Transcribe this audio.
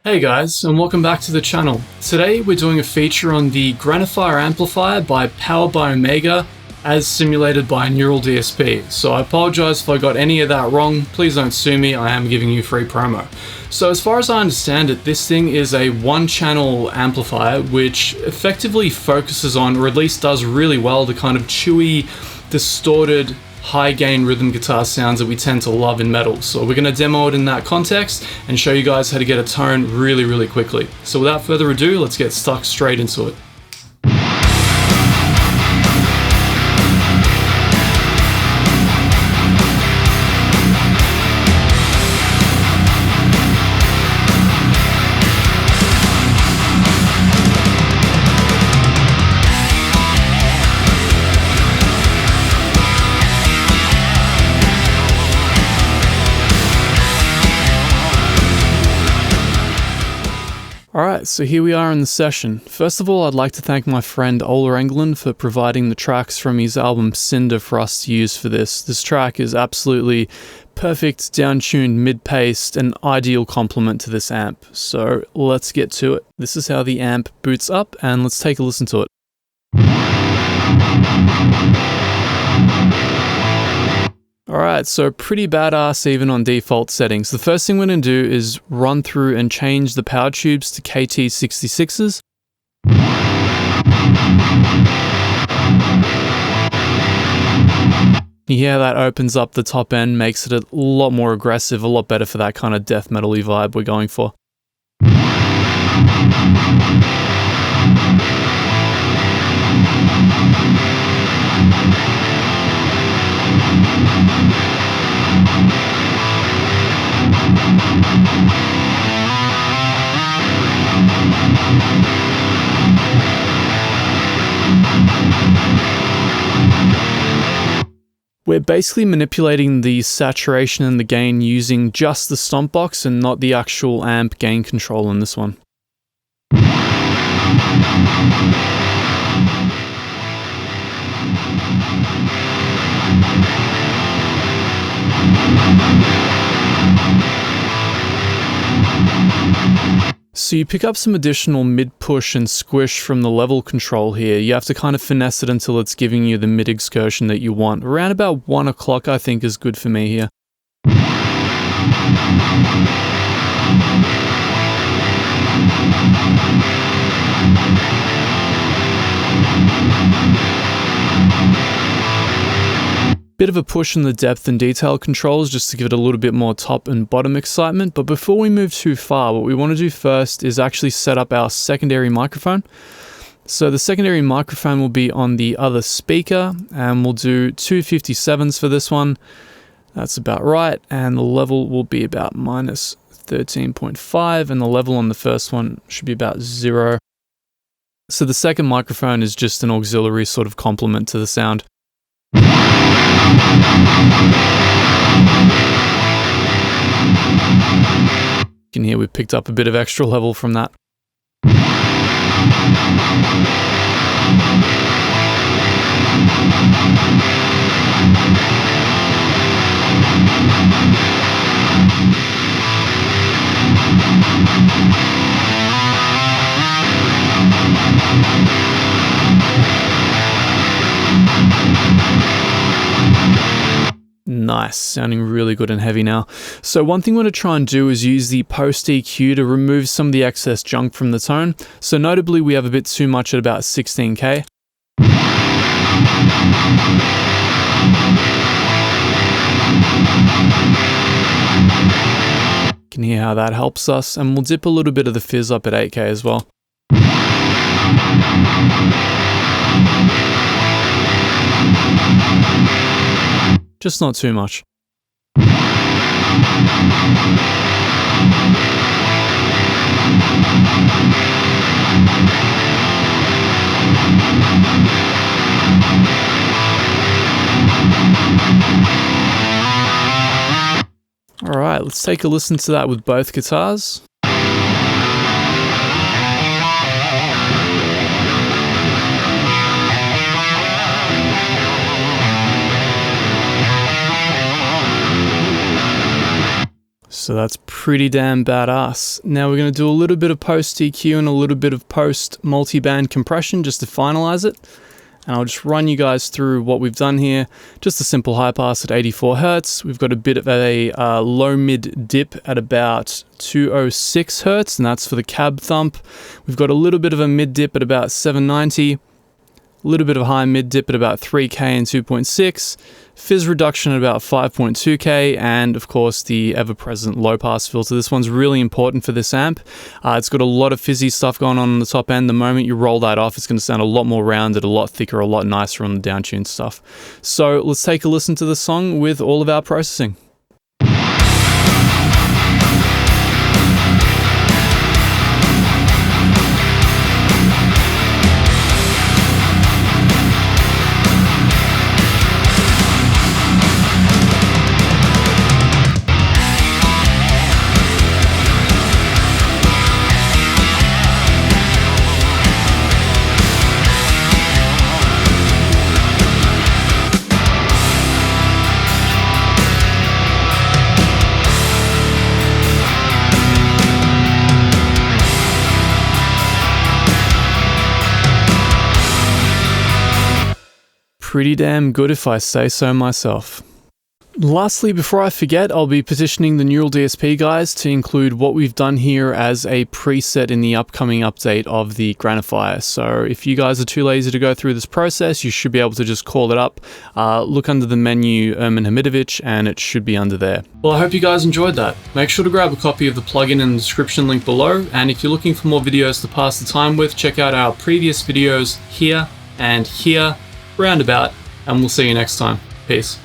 Hey guys, and welcome back to the channel. Today we're doing a feature on the Granophyre amplifier powered by Omega as simulated by Neural DSP. So I apologize if I got any of that wrong, please don't sue me, I am giving you free promo. So as far as I understand it, this thing is a one-channel amplifier which effectively focuses on, or at least does really well, the kind of chewy, distorted, high-gain rhythm guitar sounds that we tend to love in metal. So we're going to demo it in that context and show you guys how to get a tone really quickly. So without further ado, let's get stuck straight into it. Alright, so here we are in the session. First of all, I'd like to thank my friend Ola Englund for providing the tracks from his album Cinder for us to use for this. This track is absolutely perfect, down-tuned, mid-paced, and ideal complement to this amp. So let's get to it. This is how the amp boots up, and let's take a listen to it. Alright, so pretty badass even on default settings. The first thing we're going to do is run through and change the power tubes to KT66s. You hear that opens up the top end, makes it a lot more aggressive, a lot better for that kind of death metal-y vibe we're going for. We're basically manipulating the saturation and the gain using just the stomp box and not the actual amp gain control in this one. So you pick up some additional mid-push and squish from the level control here. You have to kind of finesse it until it's giving you the mid-excursion that you want. Around about 1 o'clock I think is good for me here. Bit of a push in the depth and detail controls just to give it a little bit more top and bottom excitement, but before we move too far, what we want to do first is actually set up our secondary microphone. So the secondary microphone will be on the other speaker, and we'll do 257s for this one. That's about right, and the level will be about minus 13.5, and the level on the first one should be about 0. So the second microphone is just an auxiliary sort of complement to the sound. You can hear we picked up a bit of extra level from that. Nice, sounding really good and heavy now. So one thing we're going to try and do is use the post EQ to remove some of the excess junk from the tone. So notably we have a bit too much at about 16k. You can hear how that helps us, and we'll dip a little bit of the fizz up at 8k as well. Just not too much. Alright, let's take a listen to that with both guitars. So that's pretty damn badass. Now we're going to do a little bit of post EQ and a little bit of post multiband compression just to finalize it. And I'll just run you guys through what we've done here. Just a simple high pass at 84 Hertz. We've got a bit of a low mid dip at about 206 Hertz, and that's for the cab thump. We've got a little bit of a mid dip at about 790. A little bit of high mid dip at about 3K and 2.6, fizz reduction at about 5.2K, and of course the ever-present low-pass filter. This one's really important for this amp. It's got a lot of fizzy stuff going on the top end. The moment you roll that off, it's going to sound a lot more rounded, a lot thicker, a lot nicer on the downtuned stuff. So let's take a listen to the song with all of our processing. Pretty damn good if I say so myself. Lastly, before I forget, I'll be petitioning the Neural DSP guys to include what we've done here as a preset in the upcoming update of the Granophyre. So if you guys are too lazy to go through this process, you should be able to just call it up, look under the menu Ermin Hamidovic, and it should be under there. Well, I hope you guys enjoyed that. Make sure to grab a copy of the plugin in the description link below, and if you're looking for more videos to pass the time with, check out our previous videos here and here, roundabout, and we'll see you next time. Peace.